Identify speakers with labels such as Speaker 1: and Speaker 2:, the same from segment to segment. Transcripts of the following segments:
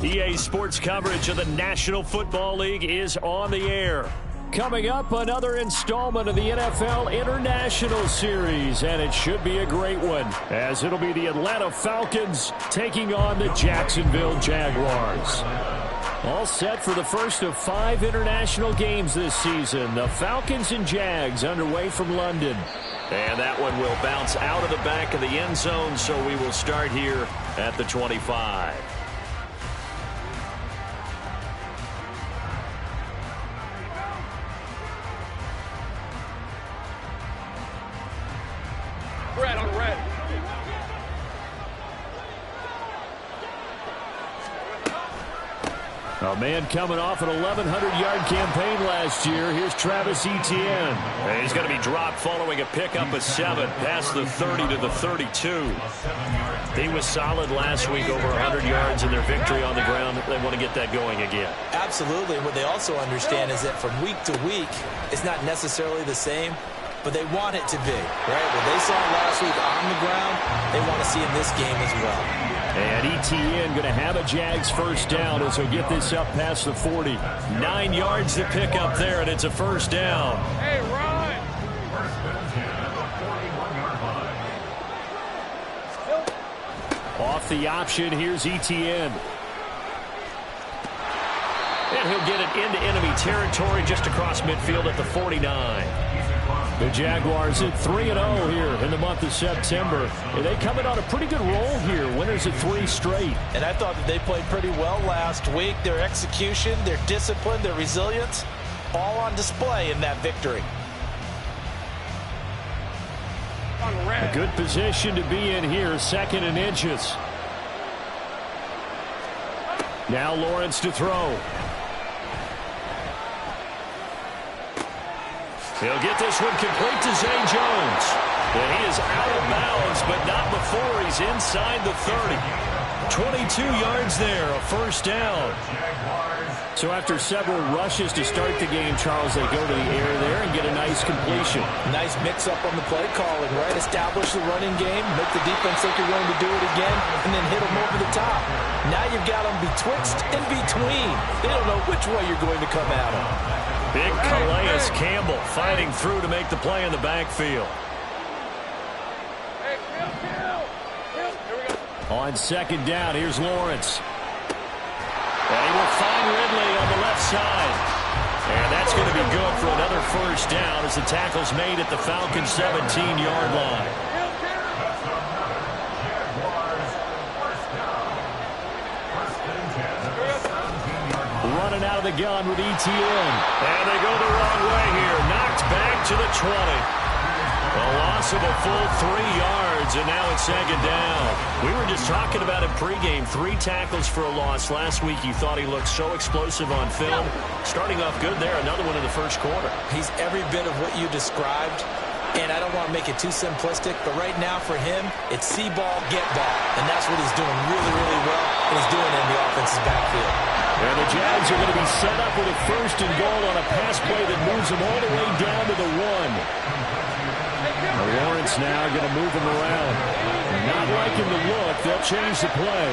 Speaker 1: EA Sports coverage of the National Football League is on the air. Coming up, another installment of the NFL International Series, and it should be a great one, as it'll be the Atlanta Falcons taking on the Jacksonville Jaguars. All set for the first of 5 international games this season. The Falcons and Jags underway from London. And that one will bounce out of the back of the end zone, so we will start here at the 25.
Speaker 2: Red on the red.
Speaker 1: A man coming off an 1,100-yard campaign last year. Here's Travis Etienne. And he's going to be dropped following a pickup of 7 past the 30 to the 32. He was solid last week, over 100 yards in their victory on the ground. They want to get that going again.
Speaker 3: Absolutely. What they also understand is that from week to week, it's not necessarily the same, but they want it to be, right? What they saw last week on the ground, they want to see in this game as well.
Speaker 1: And Etienne going to have a Jags first down as he'll get this up past the 40. 9 yards to pick up there, and it's a first down.
Speaker 2: Hey, run!
Speaker 1: Off the option, here's Etienne. And he'll get it into enemy territory just across midfield at the 49. The Jaguars at 3-0 here in the month of September. And they come in on a pretty good roll here. Winners at 3 straight.
Speaker 3: And I thought that they played pretty well last week. Their execution, their discipline, their resilience, all on display in that victory.
Speaker 1: A good position to be in here, 2nd and inches. Now Lawrence to throw. He'll get this one complete to Zay Jones. And he is out of bounds, but not before he's inside the 30. 22 yards there, a first down. So after several rushes to start the game, Charles, they go to the air there and get a nice completion.
Speaker 3: Nice mix-up on the play calling, right? Establish the running game, make the defense think you're going to do it again, and then hit them over the top. Now you've got them betwixt and between. They don't know which way you're going to come at them.
Speaker 1: Big Calais Campbell fighting through to make the play in the backfield. On 2nd down, here's Lawrence. And he will find Ridley on the left side. And that's going to be good for another first down as the tackle's made at the Falcons' 17-yard line. Running out of the gun with Etienne. And they go the wrong way here. Knocked back to the 20. A loss of a full 3 yards, and now it's 2nd down. We were just talking about him pregame. 3 tackles for a loss. Last week you thought he looked so explosive on film. Starting off good there. Another one in the first quarter.
Speaker 3: He's every bit of what you described. And I don't want to make it too simplistic, but right now for him, it's see ball, get ball. And that's what he's doing really, really well, and he's doing it in the offense's backfield.
Speaker 1: And the Jags are going to be set up with a 1st and goal on a pass play that moves them all the way down to the 1. Lawrence now going to move him around. Not liking the look. They'll change the play.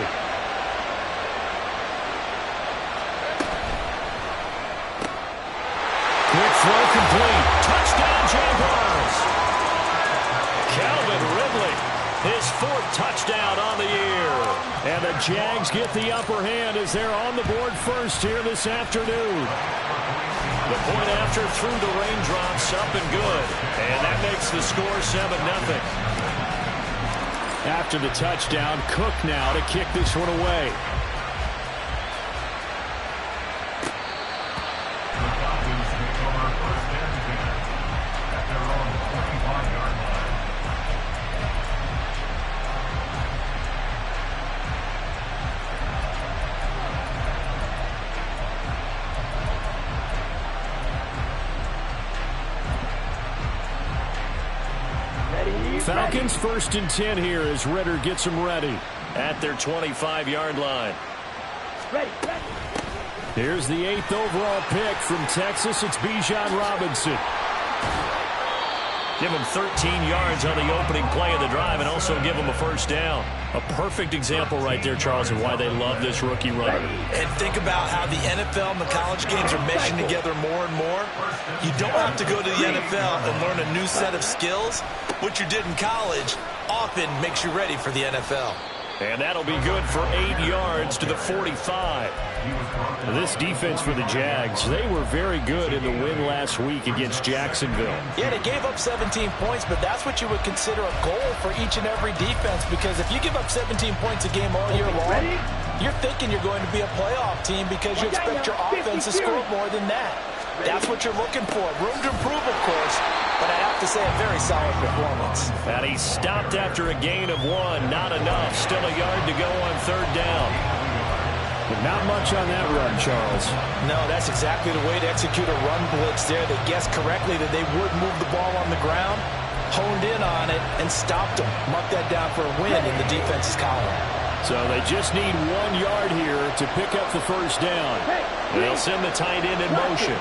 Speaker 1: Quick throw complete. Touchdown Jaguars. Calvin Ridley, his 4th touchdown on the year. And the Jags get the upper hand as they're on the board first here this afternoon. The point after through the raindrops, up and good. And that makes the score 7-0. After the touchdown, Cook now to kick this one away. Falcons 1st and 10 here as Ritter gets them ready at their 25-yard line.
Speaker 2: Ready.
Speaker 1: Here's the 8th overall pick from Texas. It's Bijan Robinson. Give them 13 yards on the opening play of the drive and also give them a first down. A perfect example right there, Charles, of why they love this rookie runner.
Speaker 3: And think about how the NFL and the college games are meshing together more and more. You don't have to go to the NFL and learn a new set of skills. What you did in college often makes you ready for the NFL.
Speaker 1: And that'll be good for 8 yards to the 45. This defense for the Jags, they were very good in the win last week against Jacksonville.
Speaker 3: Yeah, they gave up 17 points, but that's what you would consider a goal for each and every defense, because if you give up 17 points a game all year long, you're thinking you're going to be a playoff team because you expect your offense to score more than that. That's what you're looking for. Room to improve, of course, but I have to say a very solid performance.
Speaker 1: And he stopped after a gain of 1. Not enough. Still a yard to go on third down.
Speaker 4: But not much on that run, Charles.
Speaker 3: No, that's exactly the way to execute a run blitz there. They guessed correctly that they would move the ball on the ground, honed in on it, and stopped them. Mark that down for a win in the defense's column.
Speaker 1: So they just need 1 yard here to pick up the first down. They'll send the tight end in motion.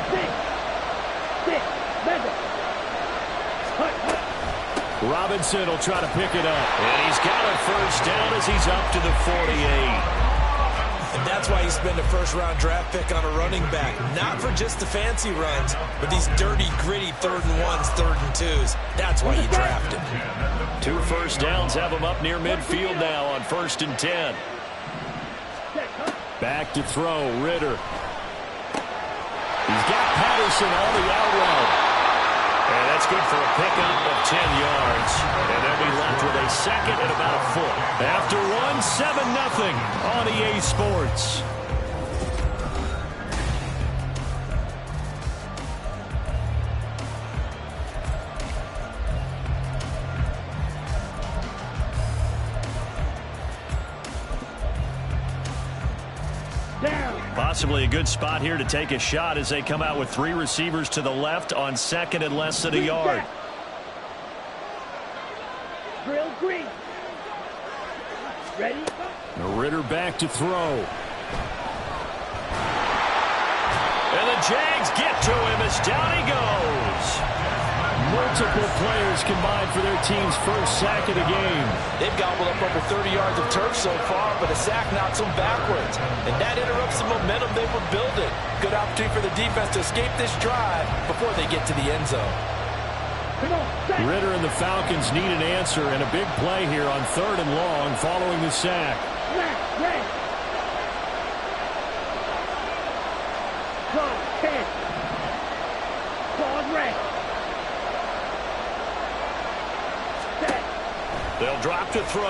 Speaker 1: Robinson will try to pick it up. And he's got a first down as he's up to the 48.
Speaker 3: And that's why you spend a first-round draft pick on a running back. Not for just the fancy runs, but these dirty, gritty 3rd and 1s, 3rd and 2s. That's why you draft him.
Speaker 1: 2 first downs have him up near midfield now on 1st and 10. Back to throw, Ritter. He's got Patterson on the out route. And that's good for a pickup of 10 yards. And they'll be left with a second and about a foot. After 1, 7-0 on EA Sports. Possibly a good spot here to take a shot as they come out with 3 receivers to the left on 2nd and less than a yard.
Speaker 2: Drill green. Ready?
Speaker 1: Ritter back to throw. And the Jags get to him as down he goes. Multiple players combined for their team's first sack of the game.
Speaker 3: They've gobbled up over 30 yards of turf so far, but a sack knocks them backwards. And that interrupts the momentum they were building. Good opportunity for the defense to escape this drive before they get to the end zone.
Speaker 1: Ritter and the Falcons need an answer and a big play here on 3rd and long following the sack. They'll drop to throw.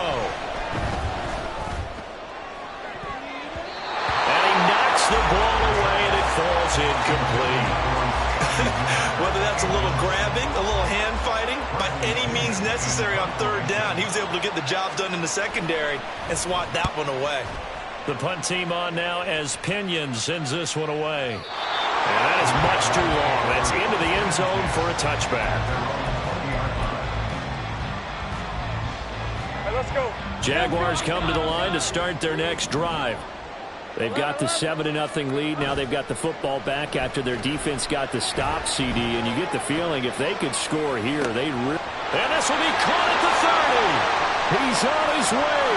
Speaker 1: And he knocks the ball away, and it falls incomplete.
Speaker 3: Whether that's a little grabbing, a little hand fighting, by any means necessary on 3rd down, he was able to get the job done in the secondary and swat that one away.
Speaker 1: The punt team on now as Pinion sends this one away. And that is much too long. That's into the end zone for a touchback.
Speaker 2: Let's go.
Speaker 1: Jaguars come to the line to start their next drive. They've got the 7-0 lead. Now they've got the football back after their defense got the stop, CD. And you get the feeling if they could score here, they'd really... And this will be caught at the 30. He's on his way.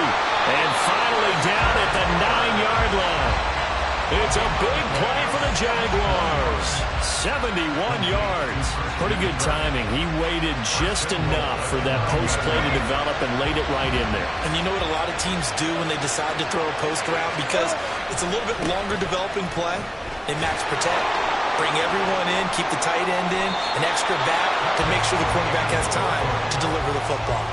Speaker 1: And finally down at the 9-yard line. It's a big play for the Jaguars. 71 yards. Pretty good timing. He waited just enough for that post play to develop and laid it right in there.
Speaker 3: And you know what a lot of teams do when they decide to throw a post route? Because it's a little bit longer developing play. They max protect, bring everyone in, keep the tight end in, an extra back to make sure the quarterback has time to deliver the football.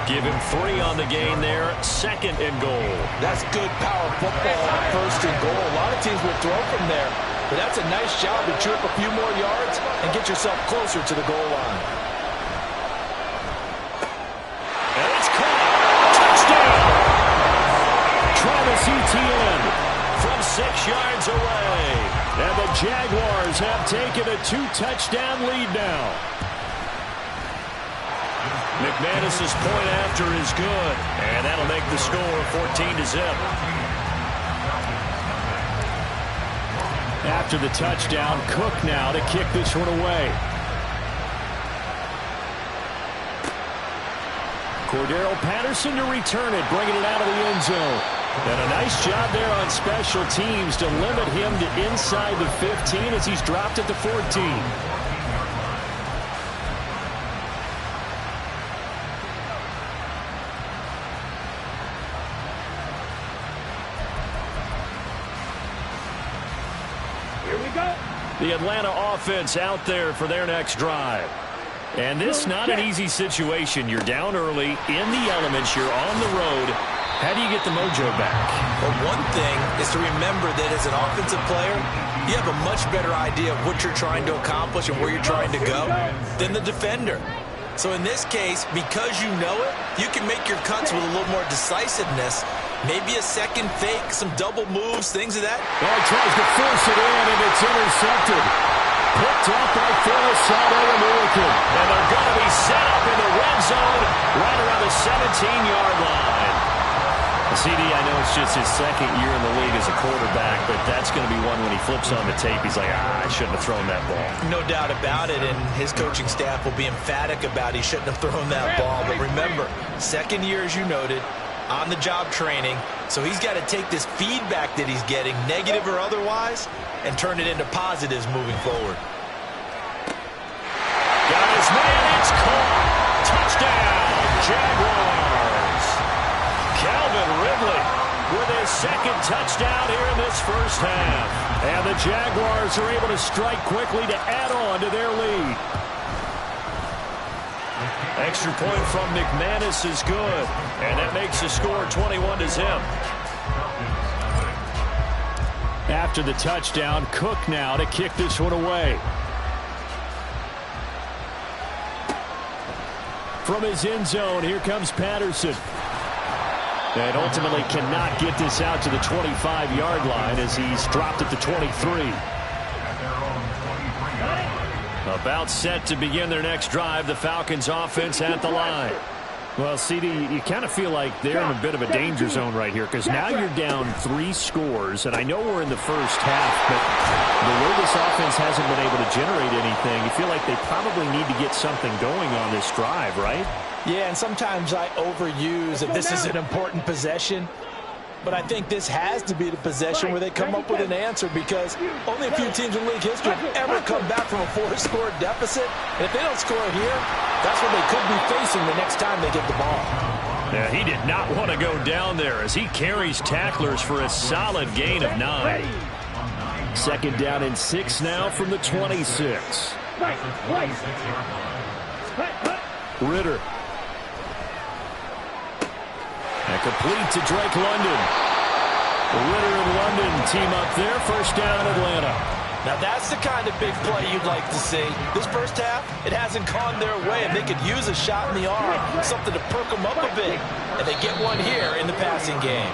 Speaker 1: Give him 3 on the gain there. 2nd and goal.
Speaker 3: That's good power football on 1st and goal. A lot of teams will throw from there. But that's a nice job to chew up a few more yards and get yourself closer to the goal line.
Speaker 1: And it's caught. Touchdown! Travis Etienne from 6 yards away. And the Jaguars have taken a 2-touchdown lead now. McManus's point after is good. And that'll make the score 14-0. After the touchdown, Cook now to kick this one away. Cordero Patterson to return it, bringing it out of the end zone. And a nice job there on special teams to limit him to inside the 15 as he's dropped at the 14. The Atlanta offense out there for their next drive. And this not an easy situation. You're down early, in the elements, you're on the road. How do you get the mojo back?
Speaker 3: Well, one thing is to remember that as an offensive player, you have a much better idea of what you're trying to accomplish and where you're trying to go than the defender. So in this case, because you know it, you can make your cuts with a little more decisiveness. Maybe a second fake, some double moves, things of that.
Speaker 1: Well, he tries to force it in, and it's intercepted. Picked up by Phillips-American. And they're going to be set up in the red zone right around the 17-yard line. CD, I know it's just his second year in the league as a quarterback, but that's going to be one when he flips on the tape, he's like, I shouldn't have thrown that ball.
Speaker 3: No doubt about it, and his coaching staff will be emphatic about he shouldn't have thrown that ball. But remember, second year, as you noted, on-the-job training, so he's got to take this feedback that he's getting, negative or otherwise, and turn it into positives moving forward.
Speaker 1: Got his man, it's caught. Touchdown, Jaguars. Calvin Ridley with his second touchdown here in this first half. And the Jaguars are able to strike quickly to add on to their lead. Extra point from McManus is good. And that makes the score 21-0. After the touchdown, Cook now to kick this one away. From his end zone, here comes Patterson. And ultimately cannot get this out to the 25-yard line as he's dropped at the 23. About set to begin their next drive, the Falcons offense at the line. Well, CD, you kind of feel like they're in a bit of a danger zone right here because now you're down 3 scores, and I know we're in the first half, but the way this offense hasn't been able to generate anything, you feel like they probably need to get something going on this drive, right?
Speaker 3: Yeah, and sometimes I overuse that this is an important possession. But I think this has to be the possession where they come up with an answer because only a few teams in league history have ever come back from a 4-score deficit. And if they don't score here, that's what they could be facing the next time they get the ball.
Speaker 1: Yeah, he did not want to go down there as he carries tacklers for a solid gain of 9. Second down and 6 now from the 26. Ritter. And complete to Drake London. Ritter and London team up there. First down, Atlanta.
Speaker 3: Now that's the kind of big play you'd like to see. This first half, it hasn't gone their way, and they could use a shot in the arm, something to perk them up a bit. And they get one here in the passing game.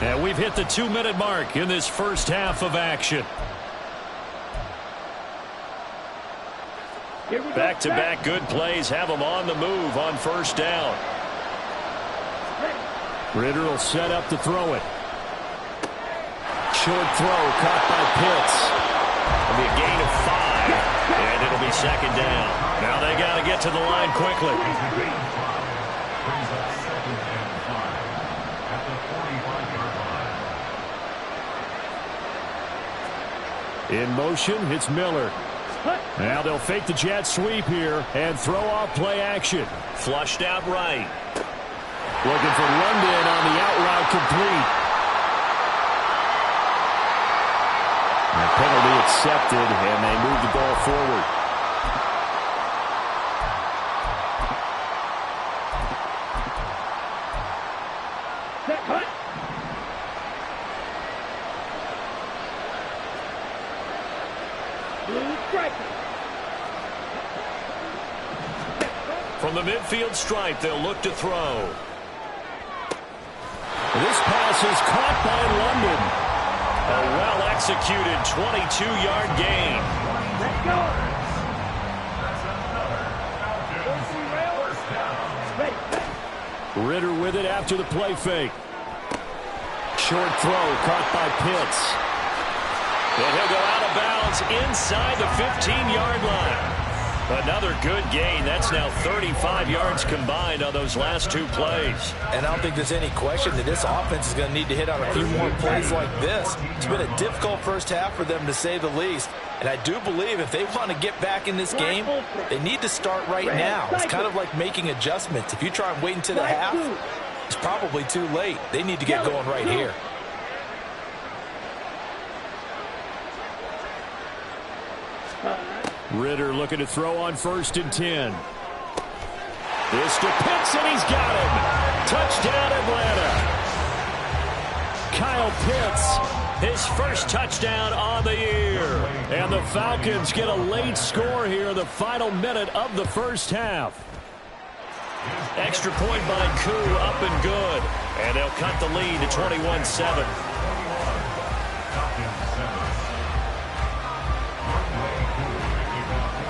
Speaker 1: And we've hit the 2-minute mark in this first half of action. Back-to-back good plays have them on the move on first down. Ritter will set up to throw it. Short throw caught by Pitts. It'll be a gain of 5, and it'll be second down. Now they got to get to the line quickly. In motion, it's Miller. Now they'll fake the jet sweep here and throw off play action. Flushed out right. Looking for London on the out route complete. The penalty accepted, and they move the ball forward. From the midfield stripe, they'll look to throw. This pass is caught by London. A well-executed 22-yard gain. Ritter with it after the play fake. Short throw caught by Pitts. And he'll go out of bounds inside the 15-yard line. Another good gain. That's now 35 yards combined on those last two plays.
Speaker 3: And I don't think there's any question that this offense is going to need to hit on a few more plays like this. It's been a difficult first half for them, to say the least. And I do believe if they want to get back in this game, they need to start right now. It's kind of like making adjustments. If you try and wait until the half, it's probably too late. They need to get going right here.
Speaker 1: Ritter looking to throw on 1st and 10. This to Pitts, and he's got him. Touchdown, Atlanta. Kyle Pitts, his first touchdown on the year. And the Falcons get a late score here in the final minute of the first half. Extra point by Koo, up and good. And they'll cut the lead to 21-7.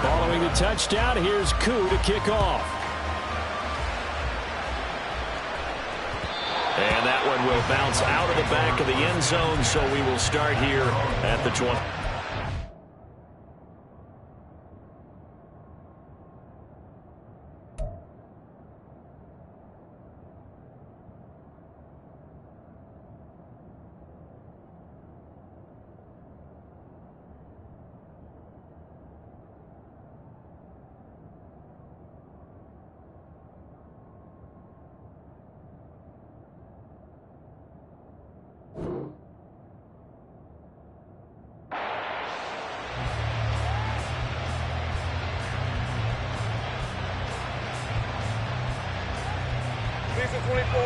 Speaker 1: Following the touchdown, here's Koo to kick off. And that one will bounce out of the back of the end zone, so we will start here at the 20.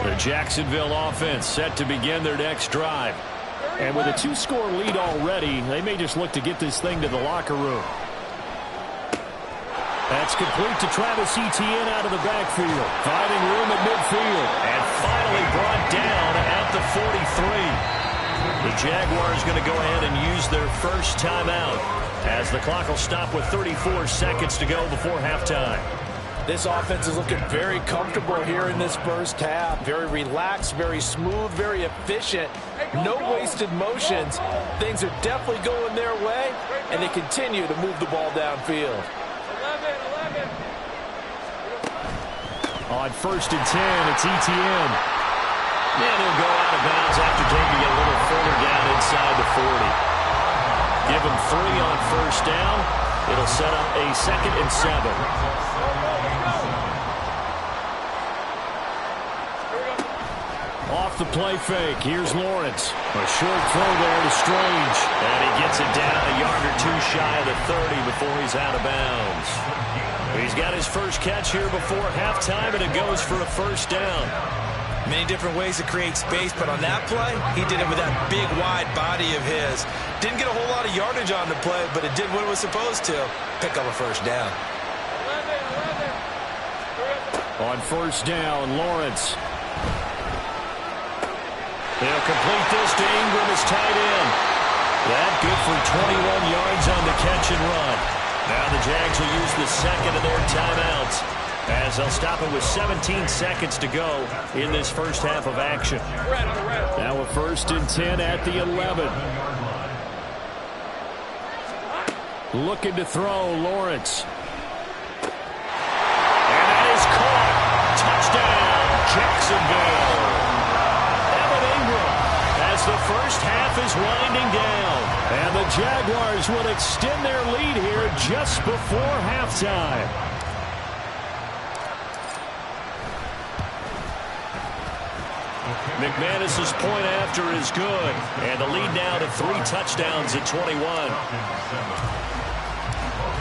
Speaker 1: The Jacksonville offense set to begin their next drive. And with a 2-score lead already, they may just look to get this thing to the locker room. That's complete to Travis Etienne out of the backfield. Finding room at midfield. And finally brought down at the 43. The Jaguars going to go ahead and use their first timeout as the clock will stop with 34 seconds to go before halftime.
Speaker 3: This offense is looking very comfortable here in this first half. Very relaxed, very smooth, very efficient. No wasted motions. Things are definitely going their way, and they continue to move the ball downfield.
Speaker 2: 11.
Speaker 1: On 1st and 10, it's Etienne. And he'll go out of bounds after taking it a little further down inside the 40. Give him 3 on 1st down. It'll set up a 2nd and 7. Off the play fake, here's Lawrence. A short throw there to Strange. And he gets it down a yard or 2 shy of the 30 before he's out of bounds. He's got his first catch here before halftime, and it goes for a 1st down.
Speaker 5: Many different ways to create space, but on that play, he did it with that big, wide body of his. Didn't get a whole lot of yardage on the play, but it did what it was supposed to. Pick up a 1st down.
Speaker 2: 11.
Speaker 1: On 1st down, Lawrence. They'll complete this to Ingram as tight end. That good for 21 yards on the catch and run. Now the Jags will use the 2nd of their timeouts as they'll stop it with 17 seconds to go in this first half of action. Now a 1st and 10 at the 11. Looking to throw, Lawrence. And that is caught. Touchdown, Jacksonville. The first half is winding down, and the Jaguars will extend their lead here just before halftime. McManus's point after is good, and the lead now to 3 touchdowns at 21.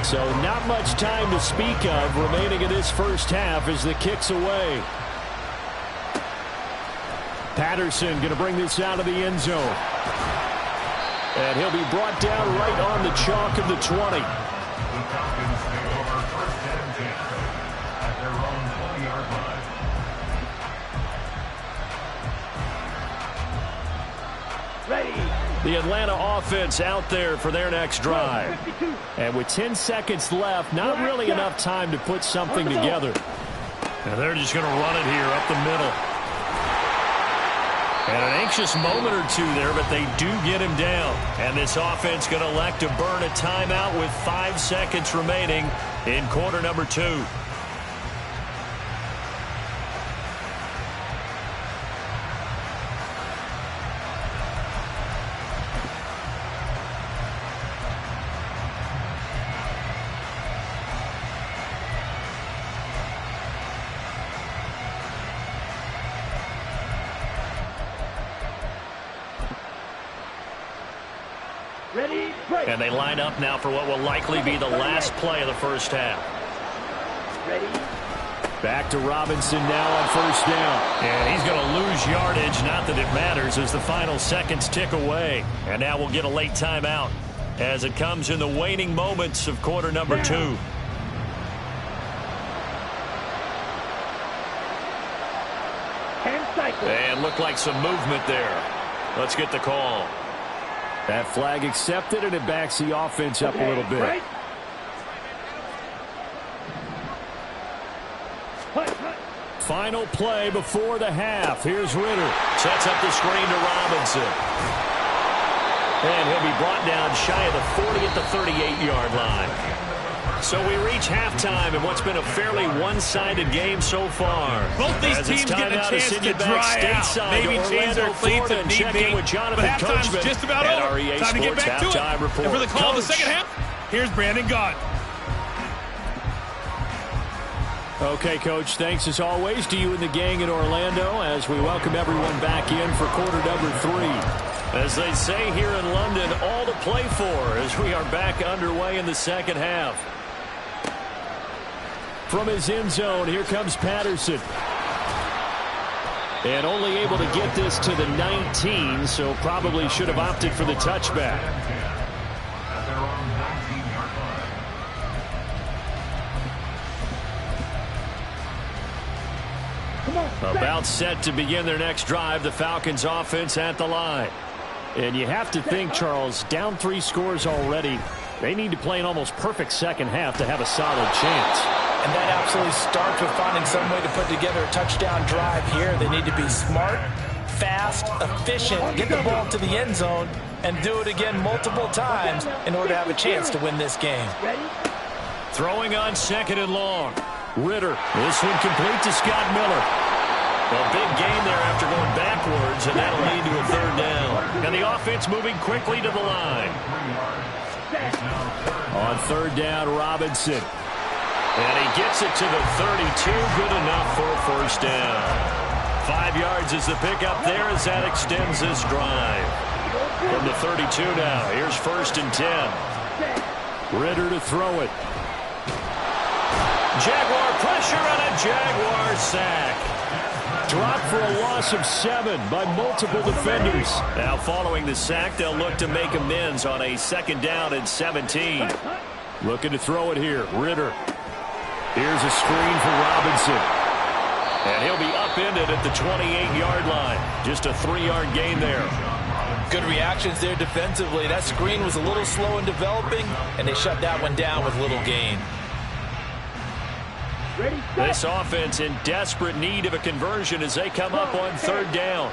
Speaker 1: So not much time to speak of remaining in this first half as the kick's away. Patterson going to bring this out of the end zone. And he'll be brought down right on the chalk of the 20. The Atlanta offense out there for their next drive. And with 10 seconds left, not really enough time to put something together. And they're just going to run it here up the middle. And an anxious moment or two there, but they do get him down. And this offense going to elect to burn a timeout with 5 seconds remaining in quarter number 2. And they line up now for what will likely be the last play of the first half.
Speaker 4: Back to Robinson now on first down.
Speaker 1: And he's going to lose yardage. Not that it matters as the final seconds tick away. And now we'll get a late timeout as it comes in the waning moments of quarter number 2. And looked like some movement there. Let's get the call.
Speaker 4: That flag accepted, and it backs the offense up a little bit. Final play before the half. Here's Ritter.
Speaker 1: Sets up the screen to Robinson. And he'll be brought down shy of the 40 at the 38-yard line. So we reach halftime in what's been a fairly one-sided game so far.
Speaker 6: Both these teams get a chance to dry out. Maybe change their cleats if need be. But halftime's just about over. Time to get back to it.
Speaker 1: Report.
Speaker 6: And for the call of the second half, here's Brandon Gott.
Speaker 4: Okay, Coach, thanks as always to you and the gang in Orlando as we welcome everyone back in for quarter number 3.
Speaker 1: As they say here in London, all to play for as we are back underway in the second half.
Speaker 4: From his end zone, here comes Patterson. And only able to get this to the 19, so probably should have opted for the touchback.
Speaker 1: About set to begin their next drive, the Falcons offense at the line.
Speaker 4: And you have to think, Charles, down 3 scores already. They need to play an almost perfect second half to have a solid chance.
Speaker 3: And that absolutely starts with finding some way to put together a touchdown drive here. They need to be smart, fast, efficient, get the ball to the end zone, and do it again multiple times in order to have a chance to win this game.
Speaker 1: Throwing on second and long. Ritter. This one complete to Scott Miller. A big gain there after going backwards, and that'll lead to a third down. And the offense moving quickly to the line.
Speaker 4: On third down, Robinson.
Speaker 1: And he gets it to the 32. Good enough for a first down. 5 yards is the pickup there as that extends this drive. From the 32 now, here's first and 10.
Speaker 4: Ritter to throw it.
Speaker 1: Jaguar pressure and a Jaguar sack.
Speaker 4: Dropped for a loss of 7 by multiple defenders.
Speaker 1: Now following the sack, they'll look to make amends on a second down and 17.
Speaker 4: Looking to throw it here. Ritter. Here's a screen for Robinson.
Speaker 1: And he'll be upended at the 28-yard line. Just a 3-yard gain there.
Speaker 3: Good reactions there defensively. That screen was a little slow in developing, and they shut that one down with little gain.
Speaker 1: This offense in desperate need of a conversion as they come up on third down.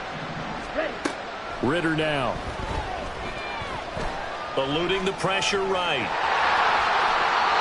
Speaker 4: Ritter now.
Speaker 1: Eluding the pressure right.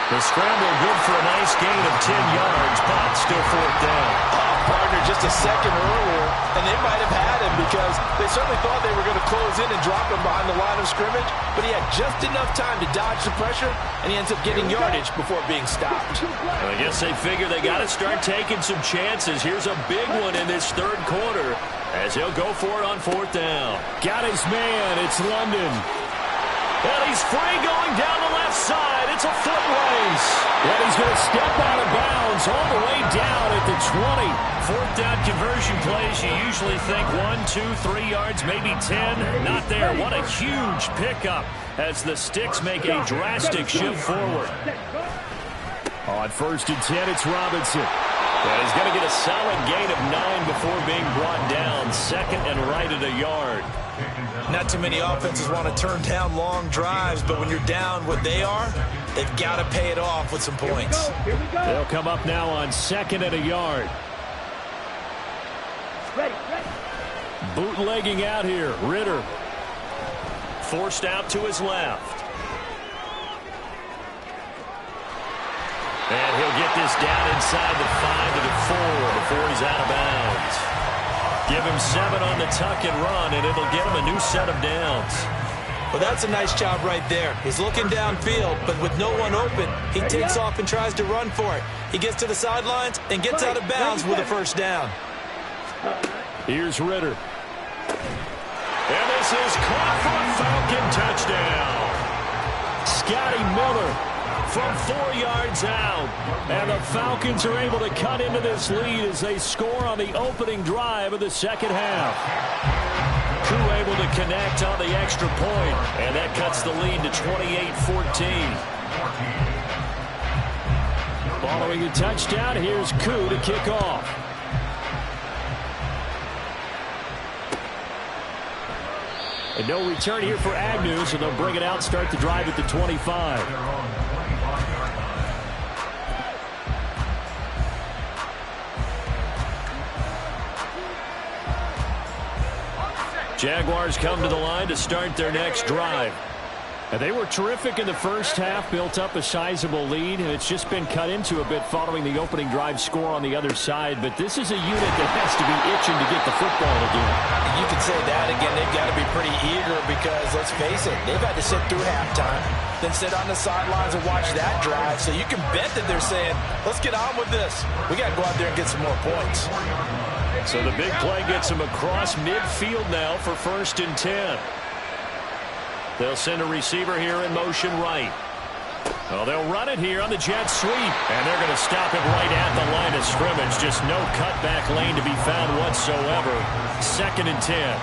Speaker 1: The scramble good for a nice gain of 10 yards, but still fourth down.
Speaker 3: Partner just a second earlier, and they might have had him because they certainly thought they were going to close in and drop him behind the line of scrimmage, but he had just enough time to dodge the pressure, and he ends up getting yardage before being stopped.
Speaker 1: I guess they figure they got to start taking some chances. Here's a big one in this third quarter as he'll go for it on fourth down.
Speaker 4: Got his man. It's London.
Speaker 1: And he's free going down the left side. It's a foot race.
Speaker 4: And he's going to step out of bounds all the way down at the 20.
Speaker 1: Fourth down conversion plays, you usually think 1, 2, 3 yards, maybe 10. Not there. What a huge pickup as the Sticks make a drastic shift forward.
Speaker 4: On first and 10, it's Robinson.
Speaker 1: And he's going to get a solid gain of 9 before being brought down. Second and right at a yard.
Speaker 5: Not too many offenses want to turn down long drives, but when you're down what they are, they've got to pay it off with some points.
Speaker 4: They'll come up now on second and a yard.
Speaker 1: Bootlegging out here. Ritter. Forced out to his left. And he'll get this down inside the 5 to the 4 before he's out of bounds. Give him 7 on the tuck and run, and it'll get him a new set of downs.
Speaker 5: Well, that's a nice job right there. He's looking downfield, but with no one open, he takes off and tries to run for it. He gets to the sidelines and gets out of bounds with a first down.
Speaker 1: Here's Ritter. And this is caught for a Falcon touchdown. Scotty Miller from 4 yards out. And the Falcons are able to cut into this lead as they score on the opening drive of the second half. Koo able to connect on the extra point, and that cuts the lead to 28-14. Following the touchdown, here's Koo to kick off. And no return here for Agnew, so they'll bring it out, start the drive at the 25. Jaguars come to the line to start their next drive. And they were terrific in the first half, built up a sizable lead, and it's just been cut into a bit following the opening drive score on the other side. But this is a unit that has to be itching to get the football again.
Speaker 3: You can say that again. They've got to be pretty eager because, let's face it, they've had to sit through halftime, then sit on the sidelines and watch that drive. So you can bet that they're saying, let's get on with this. We got to go out there and get some more points.
Speaker 1: So the big play gets them across midfield now for 1st and 10. They'll send a receiver here in motion right. Well, they'll run it here on the jet sweep. And they're going to stop it right at the line of scrimmage. Just no cutback lane to be found whatsoever. 2nd and 10.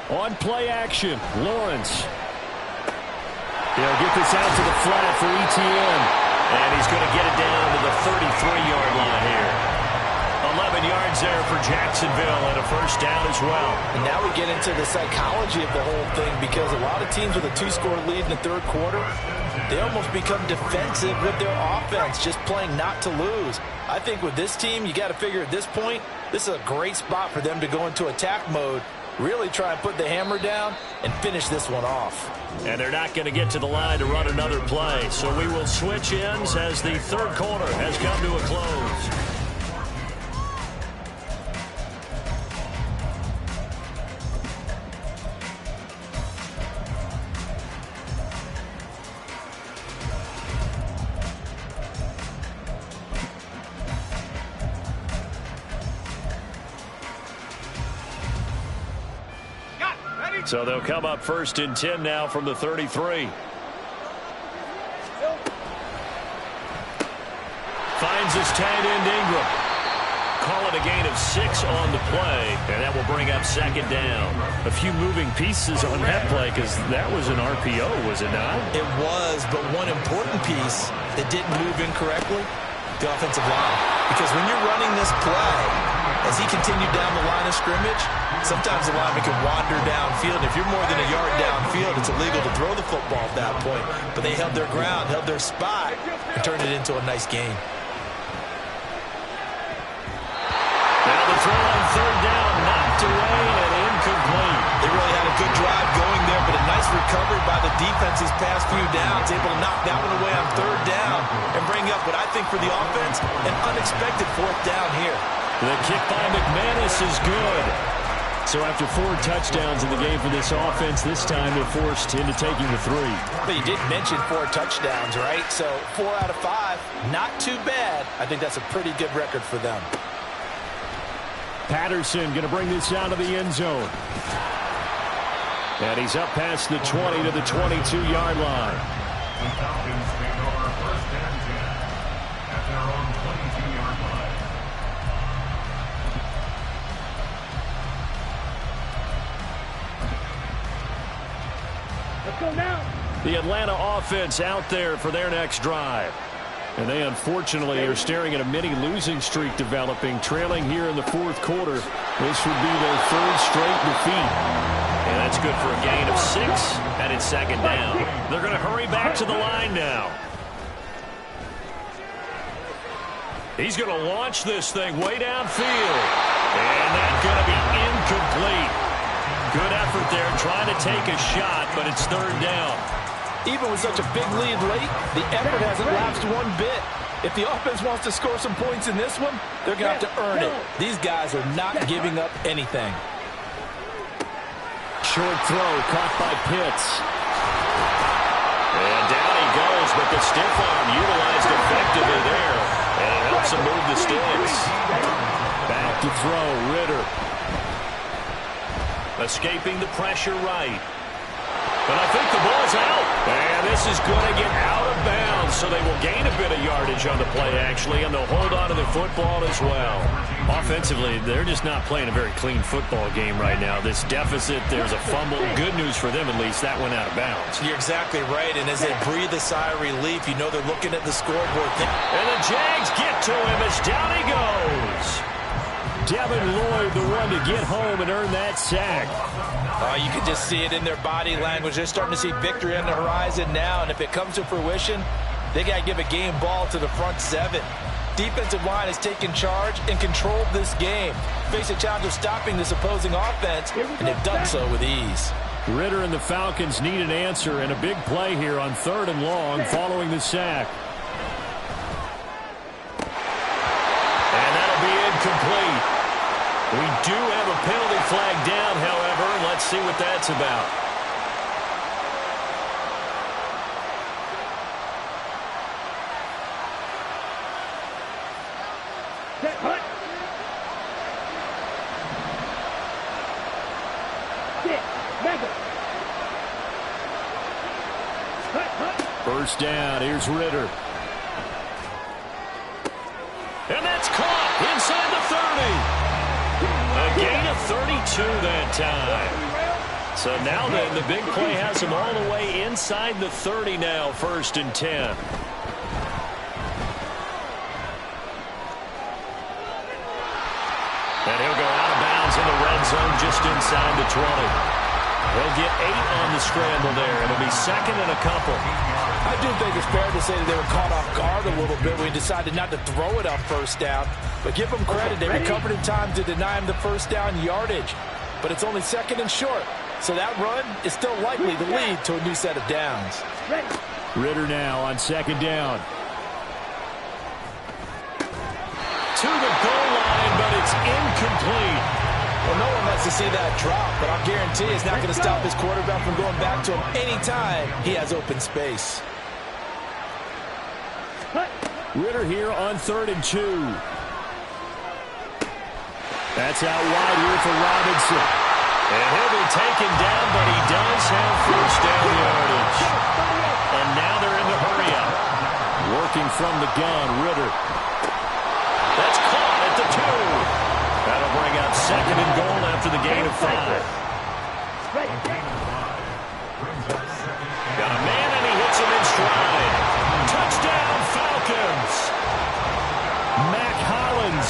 Speaker 1: On play action, Lawrence. He'll get this out to the flat for Etienne. And he's going to get it down to the 33-yard line here. 11 yards there for Jacksonville and a first down as well.
Speaker 3: And now we get into the psychology of the whole thing because a lot of teams with a 2-score lead in the third quarter, they almost become defensive with their offense, just playing not to lose. I think with this team, you got to figure at this point, this is a great spot for them to go into attack mode, really try and put the hammer down and finish this one off.
Speaker 1: And they're not going to get to the line to run another play. So we will switch ends as the third quarter has come to a close. So they'll come up 1st and 10 now from the 33. Finds his tight end Ingram. Call it a gain of 6 on the play, and that will bring up 2nd down. A few moving pieces on that play because that was an RPO, was it not?
Speaker 5: It was, but one important piece that didn't move incorrectly, the offensive line. Because when you're running this play, as he continued down the line of scrimmage, sometimes the lineman can wander downfield. And if you're more than a yard downfield, it's illegal to throw the football at that point. But they held their ground, held their spot, and turned it into a nice gain.
Speaker 1: Now the throw on 3rd down, knocked away and incomplete.
Speaker 5: They really had a good drive going there, but a nice recovery by the defense these past few downs, able to knock that one away on 3rd down and bring up what I think for the offense, an unexpected 4th down here.
Speaker 1: The kick by McManus is good. So after 4 touchdowns in the game for this offense, this time they're forced into taking the 3.
Speaker 3: But you did mention 4 touchdowns, right? So 4 out of 5, not too bad. I think that's a pretty good record for them.
Speaker 1: Patterson going to bring this out of the end zone. And he's up past the 20 to the 22-yard line.
Speaker 7: The Falcons take over 1st and 10 at their own 22-yard line.
Speaker 6: Let's go now.
Speaker 1: The Atlanta offense out there for their next drive. And they unfortunately are staring at a mini losing streak developing, trailing here in the 4th quarter. This would be their 3rd straight defeat. And that's good for a gain of 6, and it's second down. They're going to hurry back to the line now. He's going to launch this thing way downfield. And that's going to be incomplete. Good effort there trying to take a shot, but it's third down.
Speaker 3: Even with such a big lead late, the effort hasn't lapsed one bit. If the offense wants to score some points in this one, they're going to have to earn it. These guys are not giving up anything.
Speaker 4: Short throw caught by Pitts.
Speaker 1: And down he goes, but the stiff arm utilized effectively there. And it helps him move the sticks.
Speaker 4: Back to throw, Ritter.
Speaker 1: Escaping the pressure right. But I think the ball's out. And this is going to get out of bounds, so they will gain a bit of yardage on the play, actually, and they'll hold on to the football as well.
Speaker 4: Offensively, they're just not playing a very clean football game right now. This deficit, there's a fumble. Good news for them, at least. That went out of bounds.
Speaker 5: You're exactly right, and as they breathe a sigh of relief, you know they're looking at the scoreboard.
Speaker 1: And the Jags get to him as down he goes.
Speaker 4: Devin Lloyd, the one to get home and earn that sack.
Speaker 3: You can just see it in their body language. They're starting to see victory on the horizon now, and if it comes to fruition, they got to give a game ball to the front 7. Defensive line has taken charge and controlled this game. Face a challenge of stopping this opposing offense, and they've done so with ease.
Speaker 4: Ritter and the Falcons need an answer, and a big play here on 3rd and long following the sack.
Speaker 1: And that'll be incomplete. We do have a penalty flag down, however. Let's see what that's about.
Speaker 4: First down, here's Ritter.
Speaker 1: And that's caught inside the 30. A gain of 32 that time. So now then, the big play has him all the way inside the 30 now, 1st and 10. And he'll go out of bounds in the red zone just inside the 20. He'll get 8 on the scramble there. It'll be 2nd and a couple.
Speaker 3: I do think it's fair to say that they were caught off guard a little bit when he decided not to throw it on 1st down. But give them credit. They recovered in time to deny him the 1st down yardage. But it's only 2nd and short. So that run is still likely to lead to a new set of downs.
Speaker 4: Ritter now on 2nd down.
Speaker 1: To the goal line, but it's incomplete.
Speaker 3: Well, no one wants to see that drop, but I'll guarantee it's not going to stop his quarterback from going back to him anytime he has open space.
Speaker 4: Ritter here on 3rd and 2. That's out wide here for Robinson.
Speaker 1: And he'll be taken down, but he does have 1st down yardage. And now they're in the hurry-up.
Speaker 4: Working from the gun, Ritter.
Speaker 1: That's caught at the 2. That'll bring up 2nd and goal after the gain of 5. Got a man, and he hits him in stride. Touchdown, Falcons.
Speaker 4: Mac Hollins.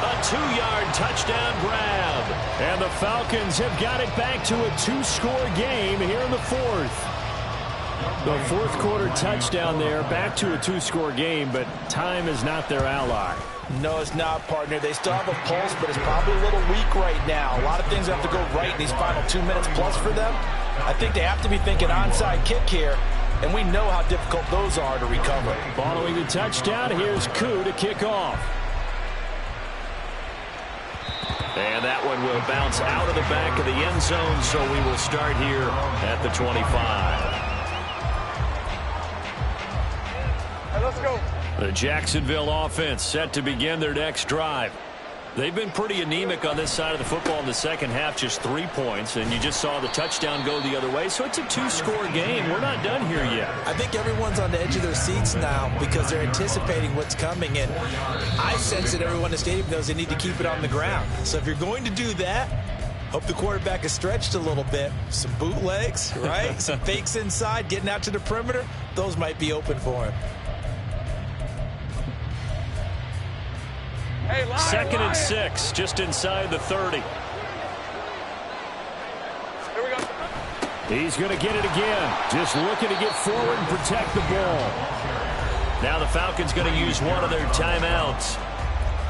Speaker 1: A 2-yard touchdown grab.
Speaker 4: And the Falcons have got it back to a 2-score game here in the 4th. The 4th quarter touchdown there, back to a 2-score game, but time is not their ally.
Speaker 3: No, it's not, partner. They still have a pulse, but it's probably a little weak right now. A lot of things have to go right in these final 2 minutes plus for them. I think they have to be thinking onside kick here, and we know how difficult those are to recover.
Speaker 4: Following the touchdown, here's Koo to kick off.
Speaker 1: And that one will bounce out of the back of the end zone, so we will start here at the 25.
Speaker 2: Hey, let's go.
Speaker 1: The Jacksonville offense set to begin their next drive. They've been pretty anemic on this side of the football in the second half, just 3 points, and you just saw the touchdown go the other way, so it's a 2-score game. We're not done here yet.
Speaker 5: I think everyone's on the edge of their seats now because they're anticipating what's coming, and I sense that everyone in the stadium knows they need to keep it on the ground. So if you're going to do that, hope the quarterback is stretched a little bit. Some bootlegs, right? Some fakes inside, getting out to the perimeter. Those might be open for him.
Speaker 2: Hey,
Speaker 1: 2nd and 6, just inside the 30.
Speaker 2: Here we
Speaker 1: He's going to get it again. Just looking to get forward and protect the ball. Now the Falcons going to use one of their timeouts.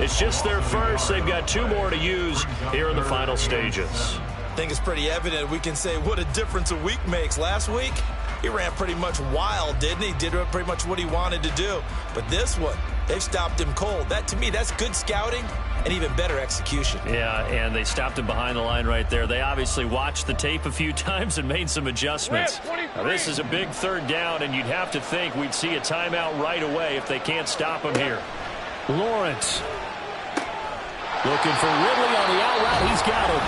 Speaker 1: It's just their first. They've got 2 more to use here in the final stages.
Speaker 5: I think it's pretty evident. We can say what a difference a week makes. Last week, he ran pretty much wild, didn't he? Did pretty much what he wanted to do. But this one, they've stopped him cold. That, to me, that's good scouting and even better execution.
Speaker 1: Yeah, and they stopped him behind the line right there. They obviously watched the tape a few times and made some adjustments. Now, this is a big 3rd down, and you'd have to think we'd see a timeout right away if they can't stop him here. Lawrence looking for Ridley on the out route. He's got him.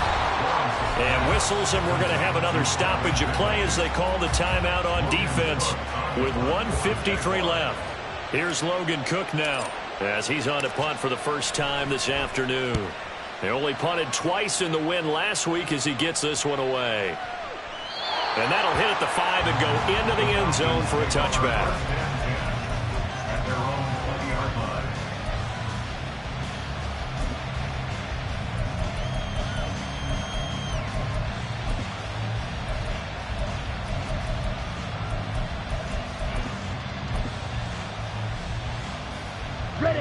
Speaker 1: And whistles, and we're going to have another stoppage of play as they call the timeout on defense with 1:53 left. Here's Logan Cook now as he's on to punt for the first time this afternoon. They only punted twice in the win last week as he gets this one away. And that'll hit at the 5 and go into the end zone for a touchback.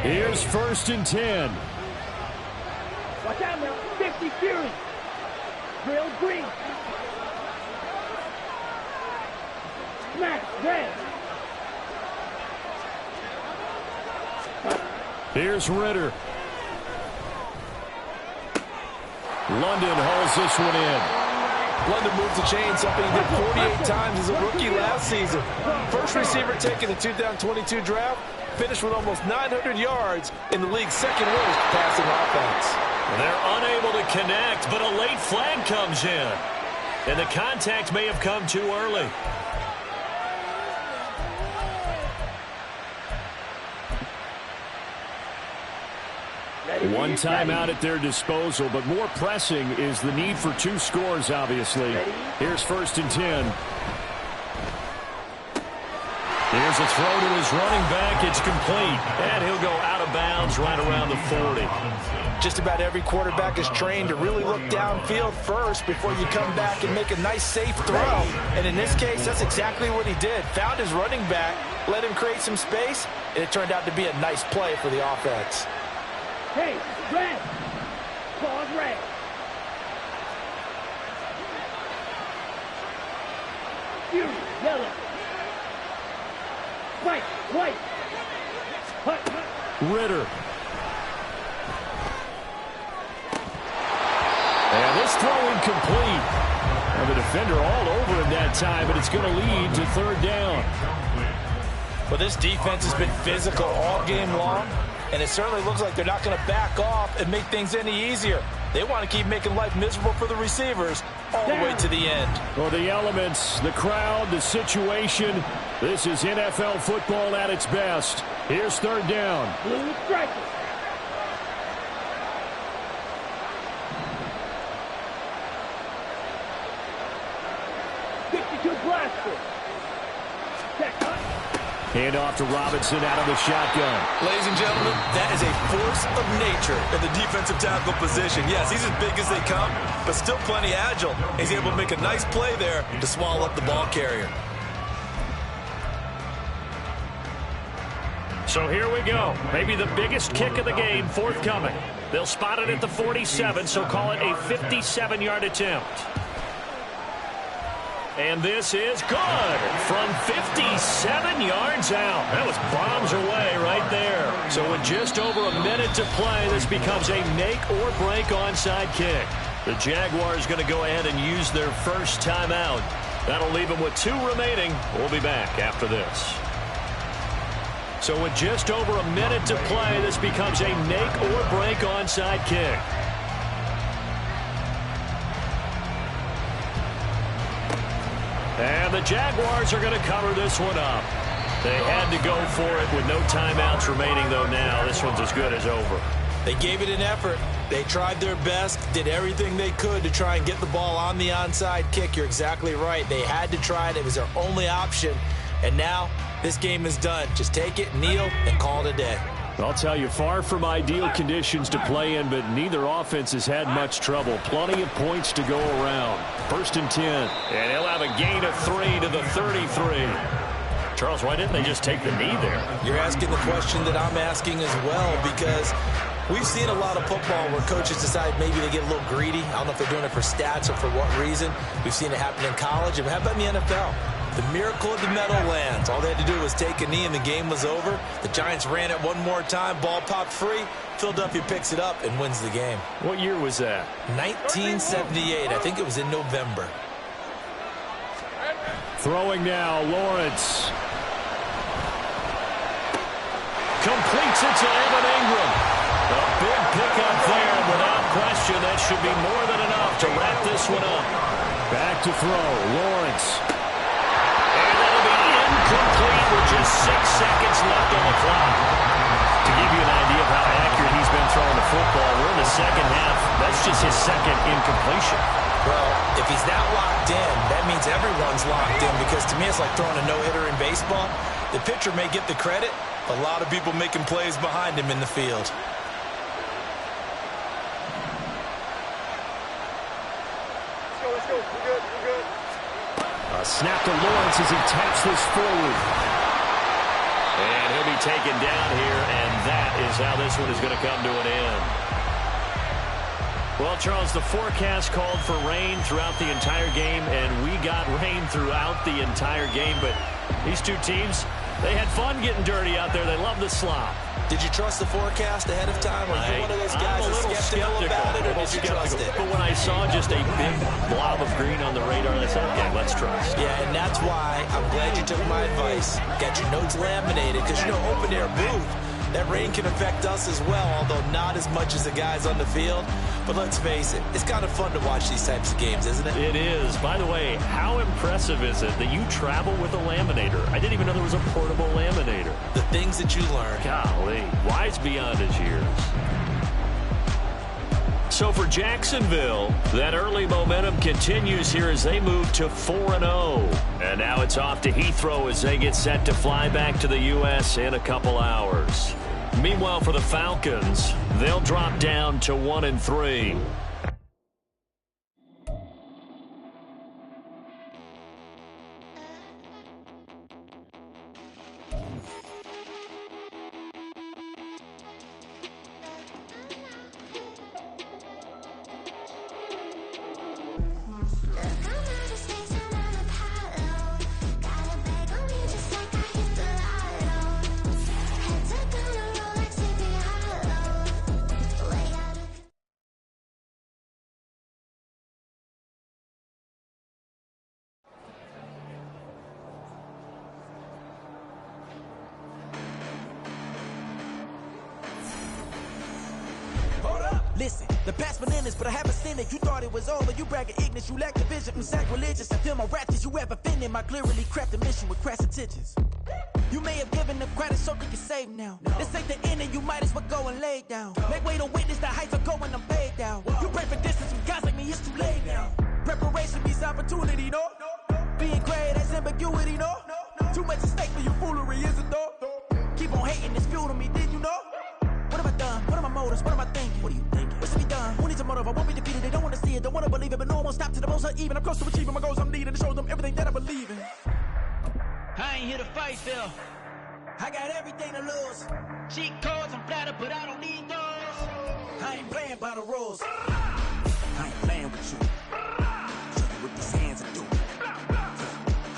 Speaker 1: Here's 1st and 10.
Speaker 2: Watch out now. 50 Fury. Drill green. Smash red.
Speaker 1: Here's Ritter. London hauls this one in.
Speaker 3: London moves the chain, something he did 48 times as a rookie last season. First receiver taken the 2022 draft. Finished with almost 900 yards in the league's 2nd worst passing offense.
Speaker 1: They're unable to connect, but a late flag comes in. And the contact may have come too early. One timeout at their disposal, but more pressing is the need for 2 scores, obviously. Here's 1st and 10. Here's a throw to his running back. It's complete. And he'll go out of bounds right around the 40.
Speaker 3: Just about every quarterback is trained to really look downfield first before you come back and make a nice, safe throw. And in this case, that's exactly what he did. Found his running back, let him create some space, and it turned out to be a nice play for the offense.
Speaker 2: Hey, red. Pause red. Fury, yellow. White, white. Hut, hut.
Speaker 1: Ritter. And this throw incomplete. And the defender all over him that time, but it's going to lead to 3rd down.
Speaker 3: Well, this defense has been physical all game long, and it certainly looks like they're not going to back off and make things any easier. They want to keep making life miserable for the receivers all the way to the end.
Speaker 1: Well, the elements, the crowd, the situation, this is NFL football at its best. Here's 3rd down.
Speaker 2: Blue striker.
Speaker 1: Hand off to Robinson out of the shotgun.
Speaker 5: Ladies and gentlemen, that is a force of nature in the defensive tackle position. Yes, he's as big as they come, but still plenty agile. He's able to make a nice play there to swallow up the ball carrier.
Speaker 1: So here we go. Maybe the biggest kick of the game forthcoming. They'll spot it at the 47, so call it a 57-yard attempt. And this is good from 57 yards out. That was bombs away right there. So with just over a minute to play, this becomes a make-or-break onside kick. The Jaguars going to go ahead and use their first timeout. That'll leave them with 2 remaining. We'll be back after this. So with just over a minute to play, this becomes a make-or-break onside kick. And the Jaguars are going to cover this one up. They had to go for it with no timeouts remaining, though now. This one's as good as over.
Speaker 5: They gave it an effort. They tried their best, did everything they could to try and get the ball on the onside kick. You're exactly right. They had to try it. It was their only option. And now this game is done. Just take it, kneel, and call it a day.
Speaker 1: I'll tell you, far from ideal conditions to play in, but neither offense has had much trouble. Plenty of points to go around. 1st and 10.
Speaker 4: And he'll have a gain of 3 to the 33. Charles, why didn't they just take the knee there?
Speaker 3: You're asking the question that I'm asking as well, because we've seen a lot of football where coaches decide maybe they get a little greedy. I don't know if they're doing it for stats or for what reason. We've seen it happen in college. And how about in the NFL? The miracle of the Meadowlands. All they had to do was take a knee and the game was over. The Giants ran it one more time. Ball popped free. Philadelphia picks it up and wins the game.
Speaker 1: What year was that?
Speaker 3: 1978. I think it was in November.
Speaker 1: Throwing now, Lawrence. Completes it to Evan Ingram. A big pickup there. Without question, that should be more than enough to wrap this one up. Back to throw, Lawrence. And that'll be incomplete with just 6 seconds left on the clock. To give you an idea of how accurate he's been throwing the football, we're in the second half. That's just his second incompletion.
Speaker 3: Well, if he's that locked in, that means everyone's locked in, because to me it's like throwing a no-hitter in baseball. The pitcher may get the credit, a lot of people making plays behind him in the field.
Speaker 2: Let's go. We're good.
Speaker 1: A snap to Lawrence as he taps this forward. And he'll be taken down here, and that is how this one is going to come to an end. Well, Charles, the forecast called for rain throughout the entire game, and we got rain throughout the entire game. But these two teams, they had fun getting dirty out there. They love the slop.
Speaker 3: Did you trust the forecast ahead of time? Were you one of those guys that's skeptical about it, or did you trust it?
Speaker 1: But when I saw just a big blob of green on the radar, I said, okay, let's trust.
Speaker 3: Yeah, and that's why I'm glad you took my advice. Got your notes laminated, because, you know, open air booth, that rain can affect us as well, although not as much as the guys on the field. But let's face it, it's kind of fun to watch these types of games, isn't it?
Speaker 1: It is. By the way, how impressive is it that you travel with a laminator? I didn't even know there was a portable laminator.
Speaker 3: The things that you learn.
Speaker 1: Golly, wise beyond his years. So for Jacksonville, that early momentum continues here as they move to 4-0. And now it's off to Heathrow as they get set to fly back to the U.S. in a couple hours. Meanwhile, for the Falcons, they'll drop down to 1-3.
Speaker 8: Listen, the past bananas, but I haven't seen it. You thought it was over. You bragging ignorance. You lack the vision. I'm sacrilegious. I feel my raptors. You have offended my clearly crafted mission with crass intentions. You may have given them credit so they can save now. This ain't the end and you might as well go and lay down. Make way to witness the heights are going, I'm paid down. You pray for distance with guys like me, it's too late now. Preparation means opportunity, no? Being great has ambiguity, no? Too much at stake for your foolery, is it though? Keep on hating, it's fuel to me, did you know? What have I done? What are my motives? What am I thinking? What are you thinking? What's to be done? Who needs a motive? I won't be defeated. They don't want to see it, don't want to believe it, but no one will stop to the most uneven. I'm close to achieving my goals. I'm needing to show them everything that I believe in.
Speaker 2: I ain't here to fight, Phil.
Speaker 8: I got everything to lose.
Speaker 2: Cheat codes, I'm flattered, but I don't need those.
Speaker 8: I ain't playing by the rules. I ain't playing with you. Show you what these hands are doing.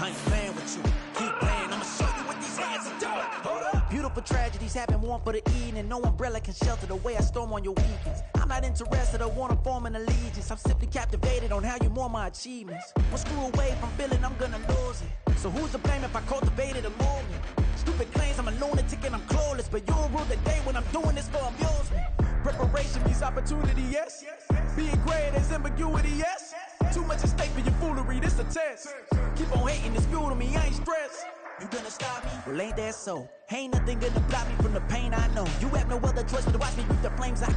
Speaker 8: I ain't playing with you. Keep playing, I'ma show you what these hands are doing. Hold up. Beautiful tragedies happen, one for the evening. No umbrella can shelter the way I storm on your weekends. I'm not interested, I wanna form an allegiance. I'm simply captivated on how you more my achievements. One screw away from feeling I'm gonna lose it. So who's to blame if I cultivated a movement? Stupid claims I'm a lunatic and I'm clueless, but you'll rule the day when I'm doing this for amusement. Preparation means opportunity, yes. Being great is ambiguity, yes. Too much at stake for your foolery, this a test. Keep on hating, it's fuel to me, I ain't stressed. You gonna stop me? Well, ain't that so? Ain't nothing gonna block me from the pain I know. You have no other choice but to watch me reap the flames I